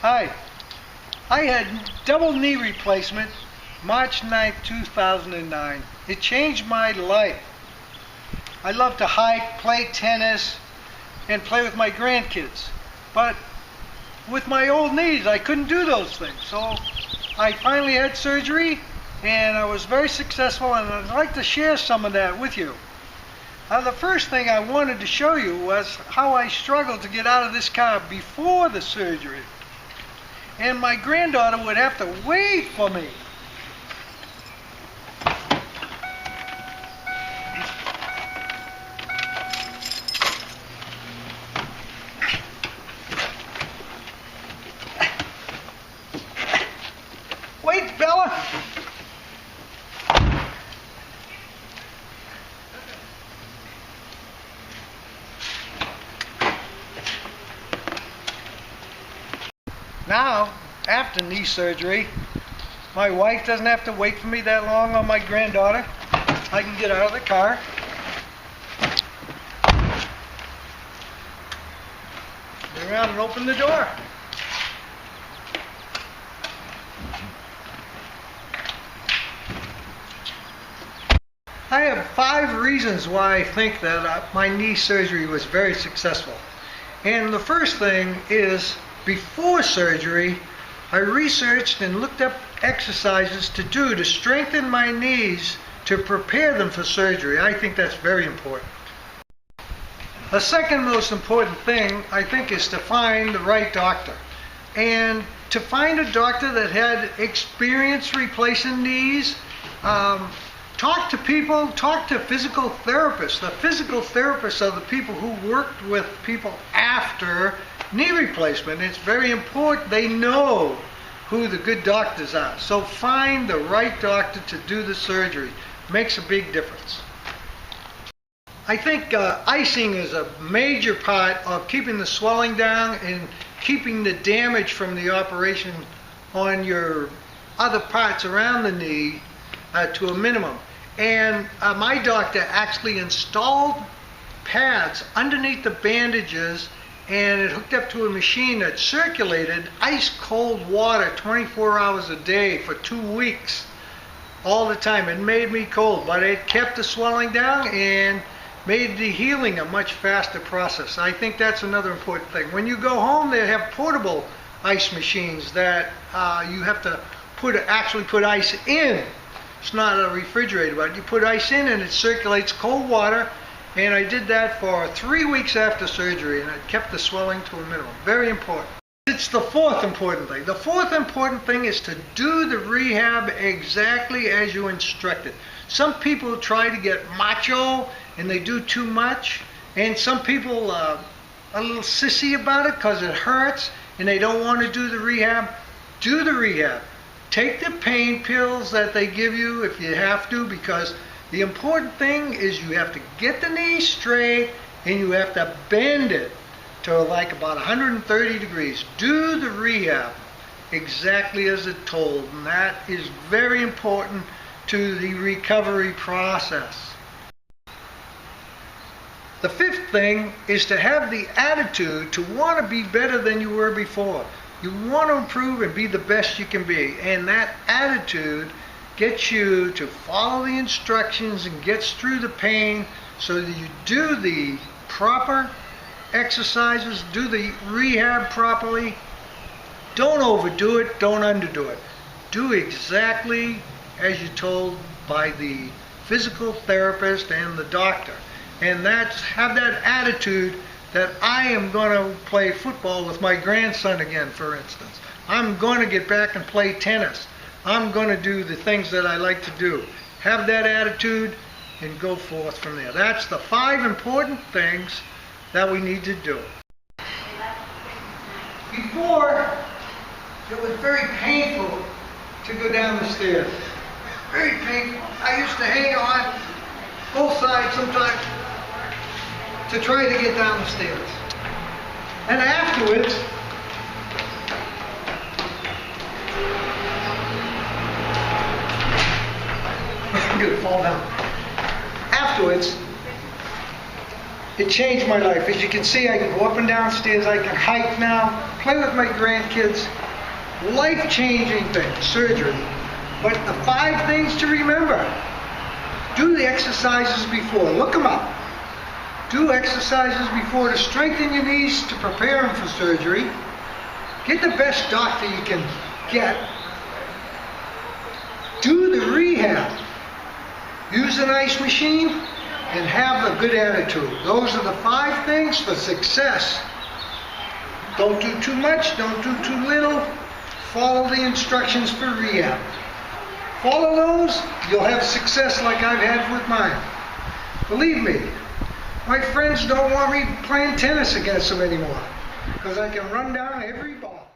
Hi. I had double knee replacement March 9th, 2009. It changed my life. I love to hike, play tennis, and play with my grandkids. But with my old knees, I couldn't do those things. So I finally had surgery, and I was very successful, and I'd like to share some of that with you. The first thing I wanted to show you was how I struggled to get out of this car before the surgery. And my granddaughter would have to wait for me. Wait, Bella! Now, after knee surgery, my wife doesn't have to wait for me that long on my granddaughter. I can get out of the car. Go around and open the door. I have 5 reasons why I think that my knee surgery was very successful. And the first thing is, before surgery, I researched and looked up exercises to do to strengthen my knees to prepare them for surgery. I think that's very important. The second most important thing, I think, is to find the right doctor. And to find a doctor that had experience replacing knees, talk to people, talk to physical therapists. The physical therapists are the people who worked with people after knee replacement. It's very important. They know who the good doctors are. So find the right doctor to do the surgery. Makes a big difference. I think icing is a major part of keeping the swelling down and keeping the damage from the operation on your other parts around the knee to a minimum. And my doctor actually installed pads underneath the bandages, and it hooked up to a machine that circulated ice cold water 24 hours a day for 2 weeks, all the time. It made me cold, but it kept the swelling down and made the healing a much faster process. I think that's another important thing. When you go home, they have portable ice machines that you have to actually put ice in. It's not a refrigerator, but you put ice in and it circulates cold water. And I did that for 3 weeks after surgery, and it kept the swelling to a minimum. Very important. It's the fourth important thing. The fourth important thing is to do the rehab exactly as you instructed. Some people try to get macho and they do too much, and some people are a little sissy about it because it hurts and they don't want to do the rehab. Do the rehab. Take the pain pills that they give you if you have to, because the important thing is you have to get the knee straight and you have to bend it to like about 130 degrees. Do the rehab exactly as it's told, and that is very important to the recovery process. The fifth thing is to have the attitude to want to be better than you were before. You want to improve and be the best you can be, and that attitude gets you to follow the instructions and gets through the pain so that you do the proper exercises, do the rehab properly. Don't overdo it, don't underdo it. Do exactly as you're told by the physical therapist and the doctor. And have that attitude that I am going to play football with my grandson again, for instance. I'm going to get back and play tennis. I'm going to do the things that I like to do. Have that attitude and go forth from there. That's the 5 important things that we need to do. Before, it was very painful to go down the stairs. Very painful. I used to hang on both sides sometimes to try to get down the stairs. And afterwards, I'm going to fall down. Afterwards, It changed my life. As you can see, I can go up and down stairs, I can hike now, play with my grandkids. Life-changing thing, surgery. But the 5 things to remember. Do the exercises before. Look them up. Do exercises before to strengthen your knees to prepare them for surgery. Get the best doctor you can get. Do the rehab. Use an ice machine and have a good attitude. Those are the 5 things for success. Don't do too much, don't do too little. Follow the instructions for rehab. Follow those, you'll have success like I've had with mine. Believe me, my friends don't want me playing tennis against them anymore because I can run down every ball.